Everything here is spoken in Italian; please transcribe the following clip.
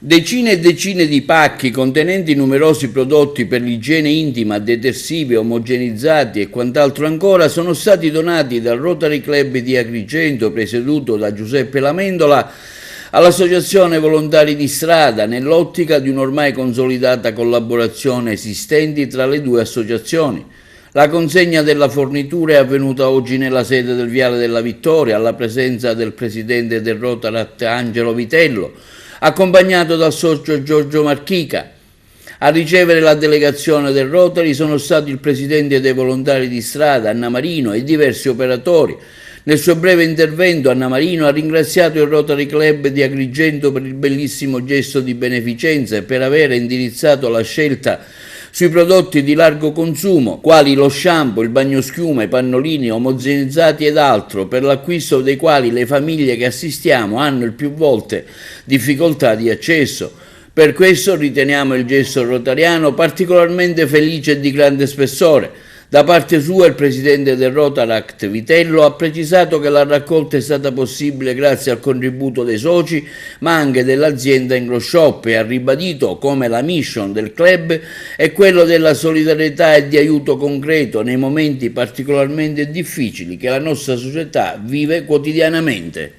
Decine e decine di pacchi contenenti numerosi prodotti per l'igiene intima, detersivi, omogenizzati e quant'altro ancora sono stati donati dal Rotary Club di Agrigento, presieduto da Giuseppe Lamendola, all'Associazione Volontari di Strada, nell'ottica di un'ormai consolidata collaborazione esistente tra le due associazioni. La consegna della fornitura è avvenuta oggi nella sede del Viale della Vittoria, alla presenza del presidente del Rotaract Angelo Vitello, accompagnato dal socio Giorgio Marchica. A ricevere la delegazione del Rotary sono stati il presidente dei Volontari di Strada, Anna Marino, e diversi operatori. Nel suo breve intervento Anna Marino ha ringraziato il Rotary Club di Agrigento per il bellissimo gesto di beneficenza e per aver indirizzato la scelta sui prodotti di largo consumo, quali lo shampoo, il bagnoschiuma, i pannolini omogenizzati ed altro, per l'acquisto dei quali le famiglie che assistiamo hanno il più volte difficoltà di accesso. Per questo riteniamo il gesto rotariano particolarmente felice e di grande spessore. Da parte sua il presidente del Rotaract Vitello ha precisato che la raccolta è stata possibile grazie al contributo dei soci, ma anche dell'azienda Engroshop, e ha ribadito come la mission del club è quello della solidarietà e di aiuto concreto nei momenti particolarmente difficili che la nostra società vive quotidianamente.